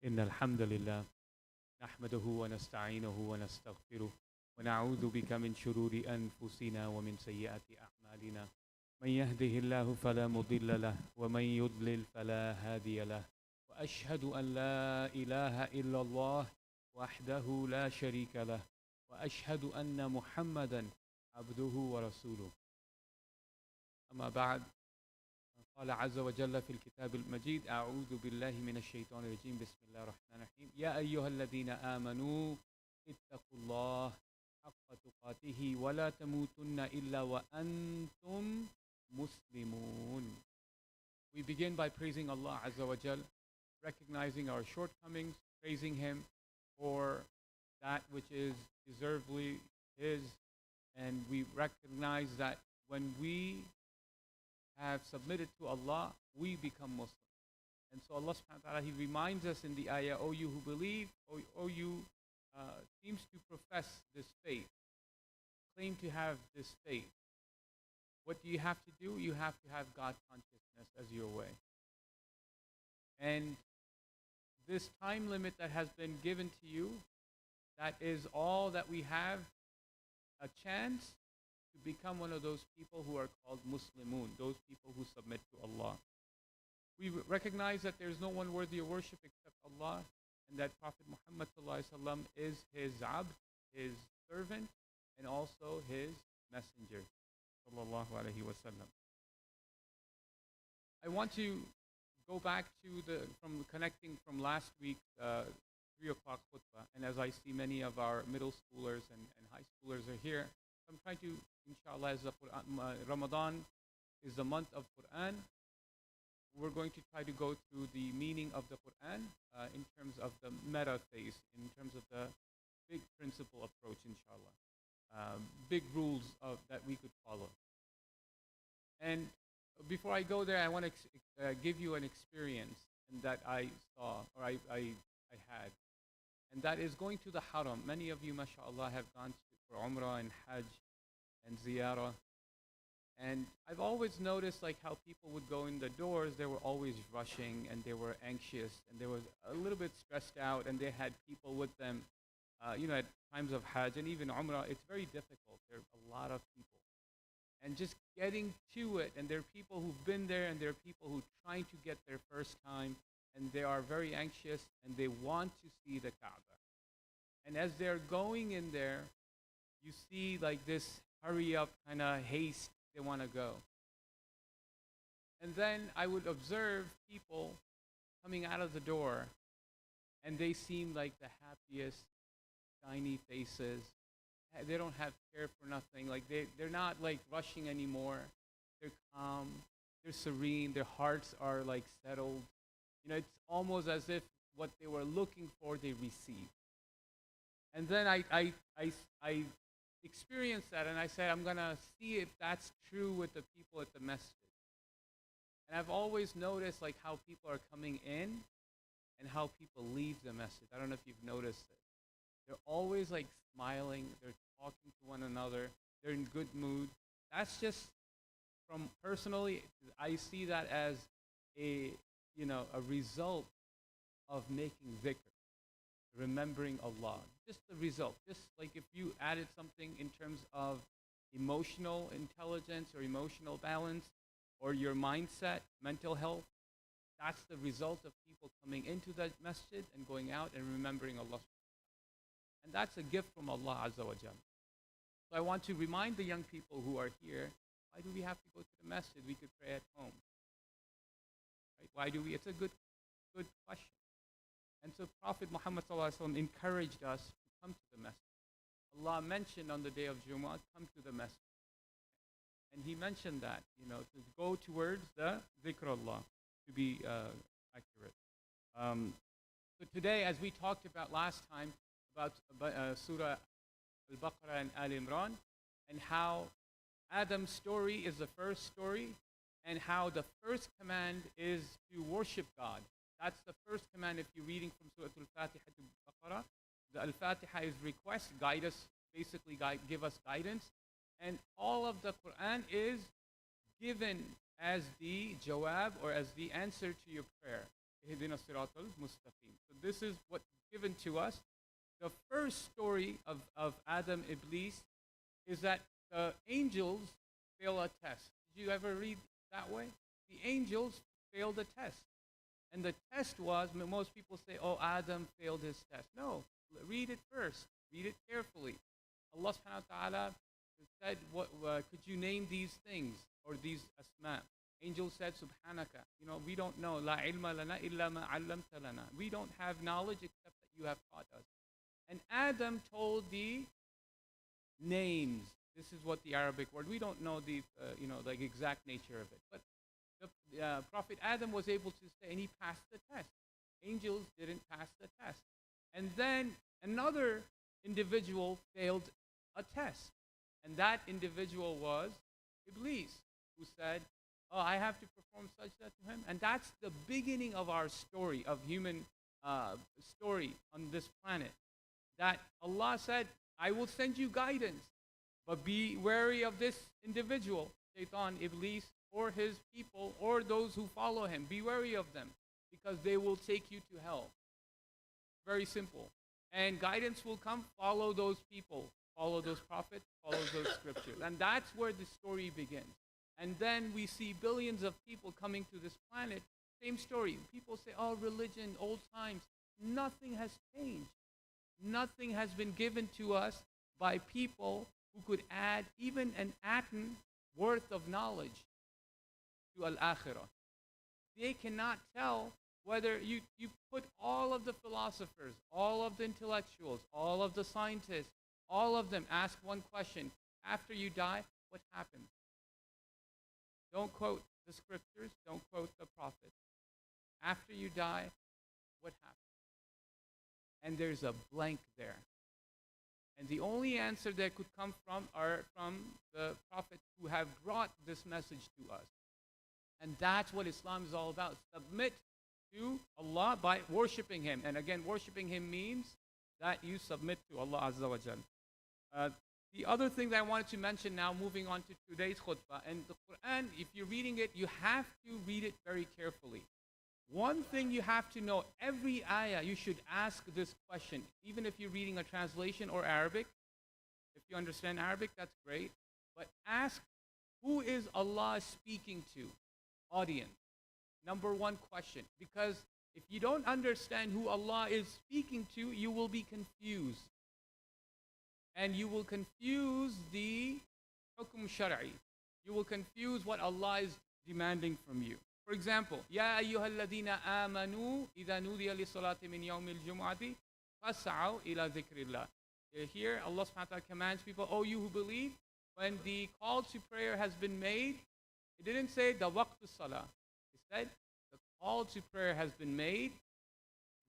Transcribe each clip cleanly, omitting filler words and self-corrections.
إن الحمد لله نحمده ونستعينه ونستغفره ونعوذ بك من شرور أنفسنا ومن سيئات أعمالنا من يهده الله فلا مضل له ومن يضلل فلا هادي له وأشهد أن لا إله إلا الله وحده لا شريك له وأشهد أن محمدا عبده ورسوله أما بعد قال عز وجل في الكتاب المجيد أعوذ بالله من الشيطان الرجيم بسم الله الرحمن الرحيم يا أيها الذين آمنوا اتقوا الله حق تقاته ولا تموتن إلا وأنتم مسلمون. We begin by praising Allah Azza wa Jal, recognizing our shortcomings, praising Him for that which is deservedly His, and we recognize that when we have submitted to Allah, we become Muslim. And so Allah subhanahu wa ta'ala, He reminds us in the ayah, O you who believe, O you seems to profess this faith, claim to have this faith. What do you have to do? You have to have God consciousness as your way. And this time limit that has been given to you, that is all that we have a chance to become one of those people who are called Muslimun, those people who submit to Allah. We recognize that there is no one worthy of worship except Allah, and that Prophet Muhammad ﷺ is His abd, His servant, and also His messenger. Sallallahu alaihi wasallam. I want to go back to from connecting from last week, 3 o'clock khutbah, and as I see many of our middle schoolers and high schoolers are here, I'm trying to, inshallah, as the Quran, Ramadan is the month of Quran, we're going to try to go through the meaning of the Quran in terms of the meta phase, in terms of the big principle approach, inshallah. Big rules that we could follow. And before I go there, I want to give you an experience that I saw, or I had. And that is going to the Haram. Many of you, mashallah, have gone for Umrah and Hajj and Ziyarah. And I've always noticed like how people would go in the doors, they were always rushing and they were anxious and they were a little bit stressed out, and they had people with them, at times of Hajj and even Umrah. It's very difficult. There are a lot of people. And just getting to it, and there are people who've been there and there are people who are trying to get there first time, and they are very anxious and they want to see the Kaaba. And as they're going in there, you see like this hurry up kind of haste, they want to go. And then I would observe people coming out of the door, and they seem like the happiest, shiny faces. They don't have care for nothing. Like they're not like rushing anymore. They're calm, they're serene, their hearts are like settled. It's almost as if what they were looking for, they received. And then I experienced that, and I said, I'm going to see if that's true with the people at the masjid. And I've always noticed like how people are coming in and how people leave the masjid. I don't know if you've noticed it. They're always like smiling, they're talking to one another, they're in good mood. That's just from personally, I see that as a result of making dhikr, remembering Allah. Just the result. Just like if you added something in terms of emotional intelligence or emotional balance or your mindset, mental health, that's the result of people coming into the masjid and going out and remembering Allah. And that's a gift from Allah Azza wa Jal. So I want to remind the young people who are here, why do we have to go to the masjid? We could pray at home. Right? Why do we? It's a good question. And so Prophet Muhammad ﷺ encouraged us to come to the masjid. Allah mentioned on the day of Jumu'ah, come to the masjid. And He mentioned that, to go towards the dhikr Allah, to be accurate. So today, as we talked about last time, about Surah Al-Baqarah and Al-Imran, and how Adam's story is the first story, and how the first command is to worship God. That's the first command if you're reading from Surah Al-Fatiha to Baqarah. The Al-Fatiha is request, guide us, basically give us guidance. And all of the Quran is given as the jawab, or as the answer to your prayer. Ihdina siratal mustaqim. So this is what's given to us. The first story of Adam Iblis is that the angels fail a test. Did you ever read that way? The angels failed a test. And the test was, most people say, oh, Adam failed his test. No, read it first. Read it carefully. Allah subhanahu wa ta'ala said, could you name these things or these asma? Angel said, Subhanaka. We don't know. La ilma lana illa ma 'allamta lana. We don't have knowledge except that you have taught us. And Adam told the names. This is what the Arabic word. We don't know the exact nature of it. But the Prophet Adam was able to say, and he passed the test. Angels didn't pass the test. And then another individual failed a test. And that individual was Iblis, who said, oh, I have to perform sajda to him. And that's the beginning of our story, of human story on this planet. That Allah said, I will send you guidance, but be wary of this individual, Shaitan, Iblis, or his people, or those who follow him. Be wary of them, because they will take you to hell. Very simple. And guidance will come, follow those people, follow those prophets, follow those scriptures. And that's where the story begins. And then we see billions of people coming to this planet. Same story. People say, oh, religion, old times. Nothing has changed. Nothing has been given to us by people who could add even an atom worth of knowledge to al-akhirah. They cannot tell whether you put all of the philosophers, all of the intellectuals, all of the scientists, all of them ask one question. After you die, what happens? Don't quote the scriptures, don't quote the prophets. After you die, what happens? And there's a blank there. And the only answer that could come from are from the prophets who have brought this message to us. And that's what Islam is all about. Submit to Allah by worshiping Him. And again, worshiping Him means that you submit to Allah Azza wa Jal. The other thing that I wanted to mention now, moving on to today's khutbah, and the Quran, if you're reading it, you have to read it very carefully. One thing you have to know, every ayah you should ask this question, even if you're reading a translation or Arabic. If you understand Arabic, that's great. But ask, who is Allah speaking to? Audience. Number one question. Because if you don't understand who Allah is speaking to, you will be confused. And you will confuse the hukm shar'i. You will confuse what Allah is demanding from you. For example, Ya ayyuhalladhina amanu idha nudiya li salati min yawmil jum'ati fas'aw ila dhikrillah. Here Allah subhanahu wa ta'ala commands people, oh, you who believe, when the call to prayer has been made, it didn't say the waqtu salah. It said the call to prayer has been made.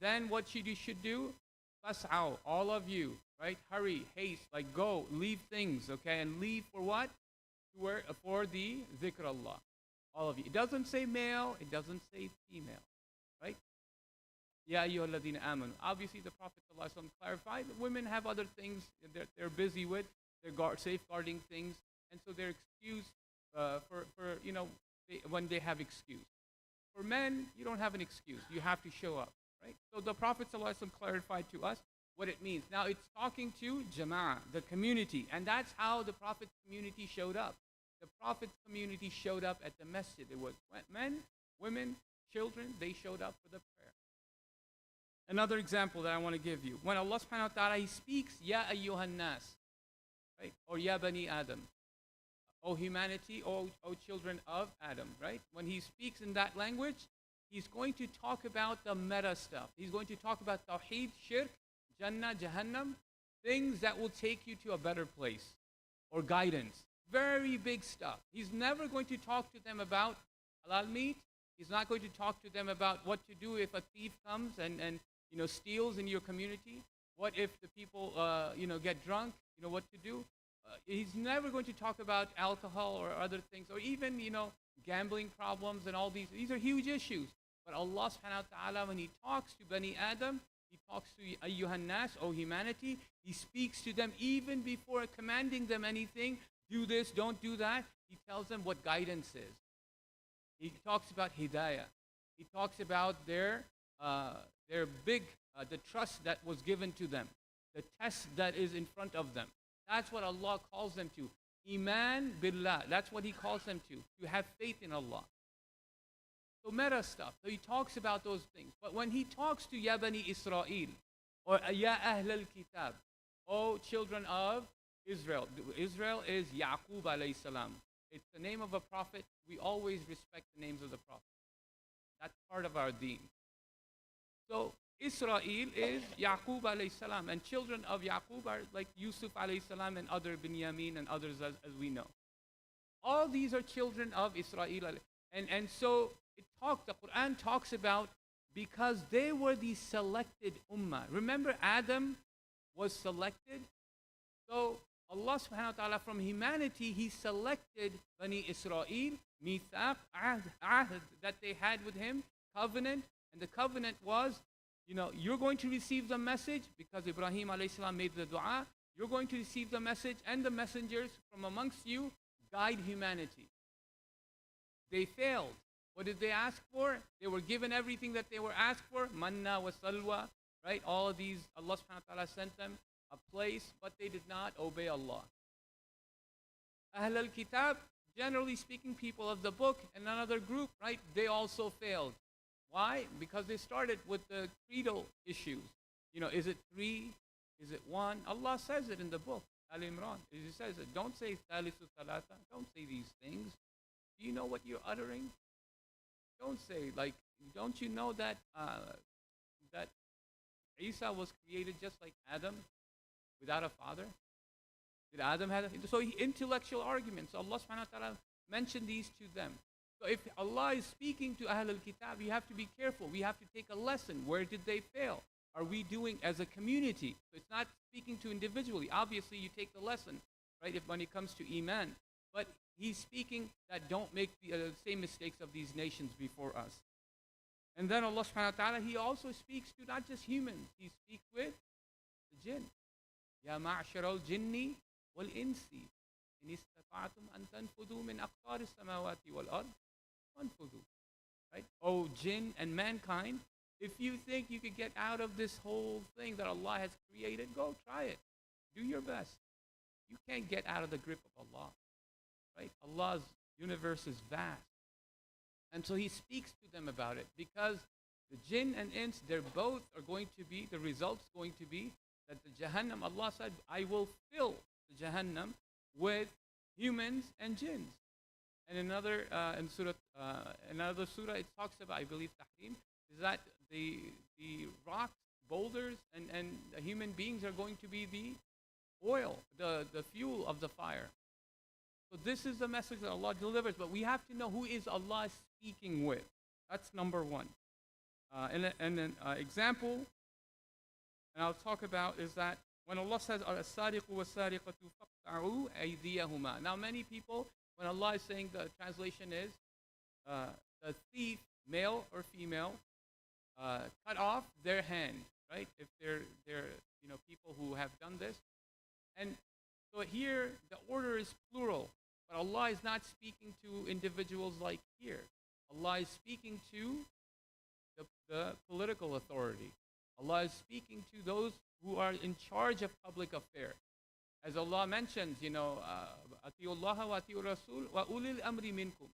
Then what you should do? Fas'aw, all of you, right? Hurry, haste, like go, leave things, okay? And leave for what? For the dhikr Allah. All of you. It doesn't say male, it doesn't say female, right? Ya ayyuhalladhina amanu. Obviously, the Prophet ﷺ clarified that women have other things they're busy with. They're safeguarding things, and so they're excused when they have excuse. For men, you don't have an excuse. You have to show up, right? So the Prophet ﷺ clarified to us what it means. Now, it's talking to Jama'ah, the community, and that's how the Prophet's community showed up. The Prophet's community showed up at the masjid. It was men, women, children, they showed up for the prayer. Another example that I want to give you. When Allah subhanahu wa ta'ala, He speaks, Ya ayyuhan nas, right? Or Ya bani Adam. O humanity, O children of Adam, right? When He speaks in that language, He's going to talk about the meta stuff. He's going to talk about Tawheed, Shirk, Jannah, Jahannam, things that will take you to a better place, or guidance. Very big stuff. He's never going to talk to them about halal meat. He's not going to talk to them about what to do if a thief comes and steals in your community. What if the people get drunk? What to do. He's never going to talk about alcohol or other things, or even gambling problems and all these. These are huge issues. But Allah subhanahu wa ta'ala, when He talks to Bani Adam, He talks to ayyuhan nas, O humanity. He speaks to them even before commanding them anything. Do this, don't do that. He tells them what guidance is. He talks about hidayah. He talks about their big, the trust that was given to them, the test that is in front of them. That's what Allah calls them to. Iman billah. That's what He calls them to have faith in Allah. So meta stuff. So He talks about those things. But when He talks to Ya Bani Israel, or Ya Ahl al-Kitab, O children of Israel. Israel is Yaqub alayhi salam. It's the name of a prophet. We always respect the names of the prophets. That's part of our deen. So Israel is Yaqub alayhi salam, and children of Yaqub are like Yusuf alayhi salam and other Binyamin and others as we know. All these are children of Israel. And so the Quran talks about, because they were the selected ummah. Remember, Adam was selected. So Allah subhanahu wa ta'ala, from humanity, He selected Bani Israel, mithaq, ahd that they had with Him, covenant. And the covenant was, you're going to receive the message, because Ibrahim alayhi salam made the dua. You're going to receive the message, and the messengers from amongst you guide humanity. They failed. What did they ask for? They were given everything that they were asked for. Manna wa salwa, right? All of these, Allah subhanahu wa ta'ala sent them a place, but they did not obey Allah. Ahl al-Kitab, generally speaking, people of the book, and another group, right? They also failed. Why? Because they started with the creedal issues. Is it three? Is it one? Allah says it in the book, Al Imran. He says it. Don't say Thalithu Thalatha. Don't say these things. Do you know what you're uttering? Don't say, don't you know that that Isa was created just like Adam, without a father? Did Adam have a... So intellectual arguments. Allah subhanahu wa ta'ala mentioned these to them. So if Allah is speaking to Ahl al-Kitab, you have to be careful. We have to take a lesson. Where did they fail? Are we doing as a community? So it's not speaking to individually. Obviously, you take the lesson, right, when it comes to Iman. But He's speaking that don't make the same mistakes of these nations before us. And then Allah subhanahu wa ta'ala, He also speaks to not just humans. He speaks with the jinn. Ya ma'ashar al-jinni wal-insi in istata'atum an tanfudu min aqtar as-samawati wal-ard fanfudu. Right? Oh, jinn and mankind, if you think you could get out of this whole thing that Allah has created, go try it. Do your best. You can't get out of the grip of Allah. Right? Allah's universe is vast. And so He speaks to them about it, because the jinn and ins, they're both are going to be, the result's going to be that the Jahannam, Allah said, I will fill the Jahannam with humans and jinns. And another surah, it talks about, I believe, Tahrim, is that the rocks, boulders, and the human beings are going to be the oil, the fuel of the fire. So this is the message that Allah delivers, but we have to know who is Allah speaking with. That's number one. And an example, and I'll talk about, is that when Allah says, "As-sariqu was-sariqatu faqta'u aydiyahuma." Now, many people, when Allah is saying, the translation is, the thief, male or female, cut off their hand, right? If they're people who have done this, and so here the order is plural, but Allah is not speaking to individuals like here. Allah is speaking to the political authority. Allah is speaking to those who are in charge of public affairs. As Allah mentions, Atiullaha wa atiur Rasul wa ulil amri minkum.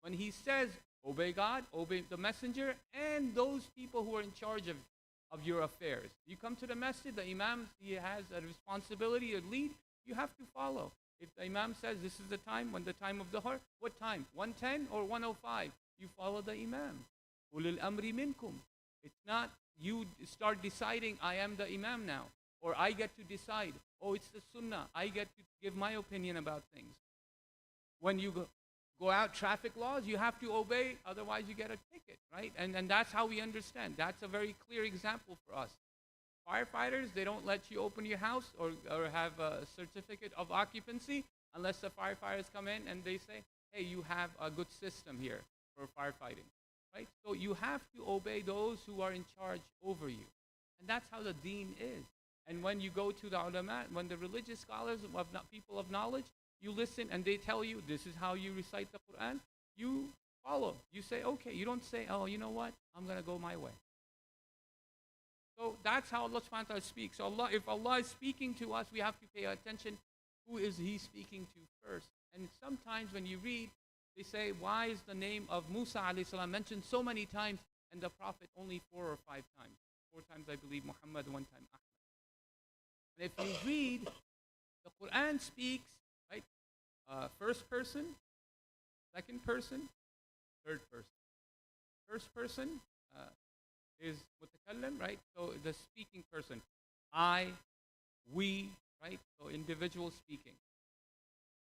When He says, obey God, obey the messenger, and those people who are in charge of your affairs. You come to the masjid, the imam, he has a responsibility to lead. You have to follow. If the imam says this is the time, when the time of Dhuhr, what time? 1:10 or 1:05? You follow the imam. Ulil amri minkum. It's not you start deciding, I am the imam now, or I get to decide. Oh, it's the sunnah. I get to give my opinion about things. When you go out, traffic laws, you have to obey, otherwise you get a ticket, right? And that's how we understand. That's a very clear example for us. Firefighters, they don't let you open your house or have a certificate of occupancy unless the firefighters come in and they say, hey, you have a good system here for firefighting, right? So you have to obey those who are in charge over you. And that's how the deen is. And when you go to the ulama, when the religious scholars, people of knowledge, you listen and they tell you this is how you recite the Quran, you follow. You say, okay. You don't say, oh, you know what? I'm going to go my way. So that's how Allah subhanahu wa ta'ala speaks. So if Allah is speaking to us, we have to pay attention. Who is He speaking to first? And sometimes when you read, they say, why is the name of Musa alayhi salam mentioned so many times and the Prophet only 4 or 5 times? 4 times, I believe, Muhammad, 1 time Ahmad. And if you read, the Quran speaks, right? First person, second person, third person. First person is mutakallim, right? So the speaking person. I, we, right? So individual speaking.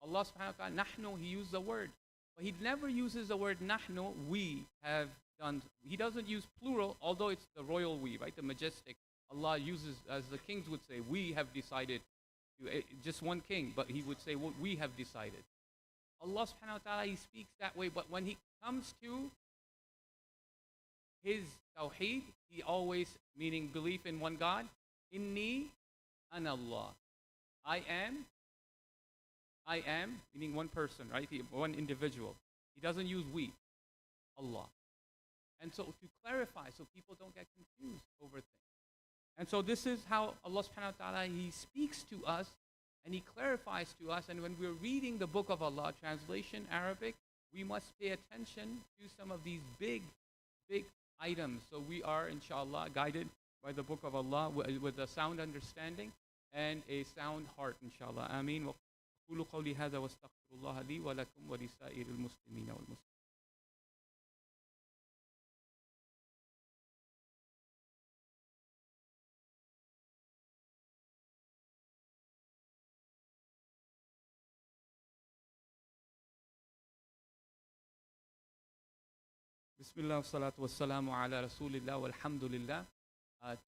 Allah subhanahu wa ta'ala, nahnu, He used the word. But He never uses the word nahnu, we have done. He doesn't use plural, although it's the royal we, right? The majestic. Allah uses, as the kings would say, we have decided. Just one king, but He would say, well, we have decided. Allah subhanahu wa ta'ala, He speaks that way, but when He comes to His tawheed, He always, meaning belief in one God, inni ana Allah. I am, meaning one person, right? One individual. He doesn't use we, Allah. And so to clarify, so people don't get confused over things. And so this is how Allah subhanahu wa ta'ala, He speaks to us and He clarifies to us. And when we're reading the book of Allah, translation Arabic, we must pay attention to some of these big items. So we are, inshallah, guided by the book of Allah with a sound understanding and a sound heart, inshallah. Ameen. وقولوا قولي هذا واستغفر الله لي ولكم ولسائر المسلمين والمسلمات. Bismillah, salatu wassalamu ala rasulillah walhamdulillah.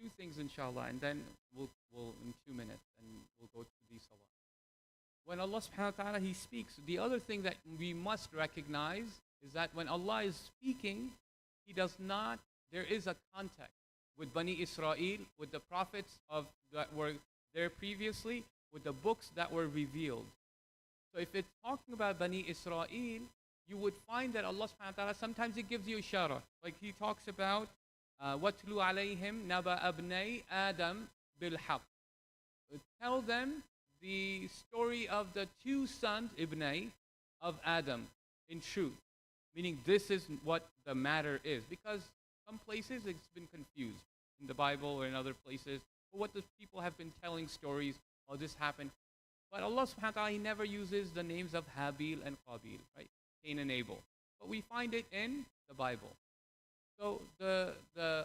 2 things, inshallah, and then we'll in 2 minutes, and we'll go to the salah. When Allah subhanahu wa ta'ala, He speaks, the other thing that we must recognize is that when Allah is speaking, He does not, there is a context with Bani Israel, with the prophets that were there previously, with the books that were revealed. So if it's talking about Bani Israel, you would find that Allah subhanahu wa ta'ala, sometimes He gives you ishara. Like He talks about, وَاتْلُوا عَلَيْهِمْ نَبَأَ ابْنَيْ آدَمْ بِالْحَقِّ. Tell them the story of the 2 sons, Ibnay, of Adam in truth. Meaning this is what the matter is. Because some places it's been confused. In the Bible or in other places. What the people have been telling stories, oh this happened. But Allah subhanahu wa ta'ala, He never uses the names of Habil and Qabil, right? Cain and Abel. But we find it in the Bible. So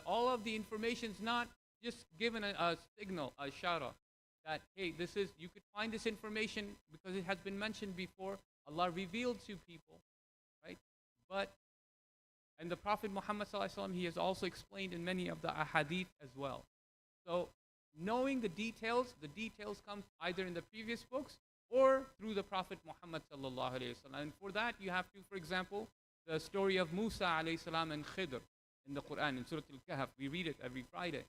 all of the information is not just given a signal, a ishara, that, hey, this is, you could find this information because it has been mentioned before. Allah revealed to people, right? But, and the Prophet Muhammad sallallahu alaihi wasallam, he has also explained in many of the ahadith as well. So, knowing the details come either in the previous books or through the Prophet Muhammad sallallahu alaihi wasallam. And for that, you have to, for example, the story of Musa alayhi salam and Khidr in the Quran, in Surah Al-Kahf. We read it every Friday.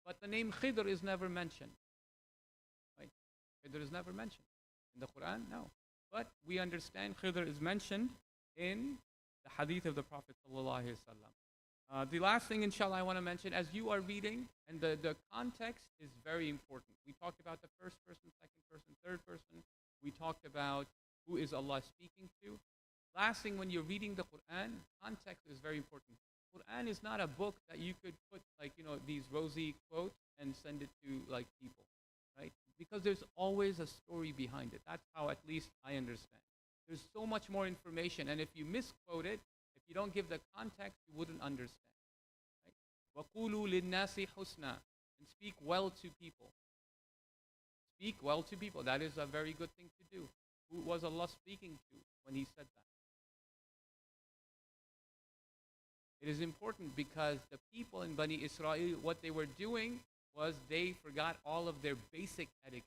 But the name Khidr is never mentioned. Right? Khidr is never mentioned. In the Quran, no. But we understand Khidr is mentioned in the hadith of the Prophet sallallahu alaihi wasallam. The last thing, inshallah, I want to mention, as you are reading, and the context is very important. We talked about the first person, second person, third person. We talked about who is Allah speaking to. Last thing, when you're reading the Quran, context is very important. Quran is not a book that you could put, like, these rosy quotes and send it to, like, people, right? Because there's always a story behind it. That's how, at least, I understand. There's so much more information, and if you misquote it, if you don't give the context, you wouldn't understand. Right? وَقُولُوا لِلنَّاسِ حُسْنًا. And speak well to people. Speak well to people. That is a very good thing to do. Who was Allah speaking to when He said that? It is important because the people in Bani Israel, what they were doing was they forgot all of their basic etiquette.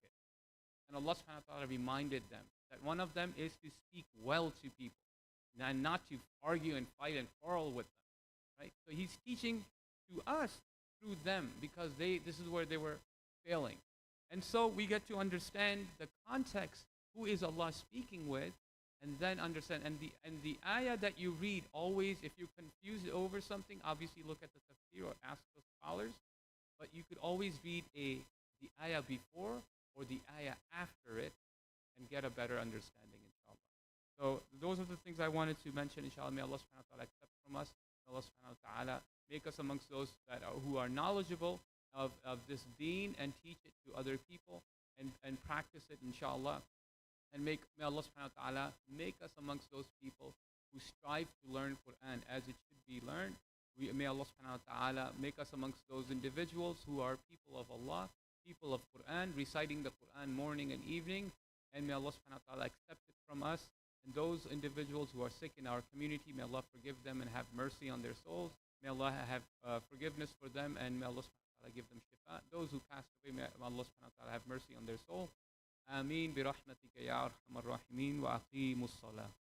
And Allah subhanahu wa ta'ala reminded them that one of them is to speak well to people and not to argue and fight and quarrel with them. Right? So He's teaching to us through them because this is where they were failing. And so we get to understand the context, who is Allah speaking with, and then understand. And the ayah that you read always, if you're confused over something, obviously look at the tafsir or ask the scholars. But you could always read the ayah before or the ayah after it and get a better understanding, inshallah. So those are the things I wanted to mention, inshallah. May Allah subhanahu wa ta'ala accept from us. May Allah subhanahu wa ta'ala make us amongst those who are knowledgeable of this deen and teach it to other people and practice it, inshallah. And may Allah subhanahu wa ta'ala make us amongst those people who strive to learn Quran as it should be learned. May Allah subhanahu wa ta'ala make us amongst those individuals who are people of Allah, people of Quran, reciting the Quran morning and evening. And may Allah subhanahu wa ta'ala accept it from us. And those individuals who are sick in our community, may Allah forgive them and have mercy on their souls. May Allah have forgiveness for them, and may Allah subhanahu wa ta'ala give them shifa. Those who passed away, may Allah subhanahu wa ta'ala have mercy on their soul. Ameen bi rahmatika ya arhamar rahimin wa aqimus salah.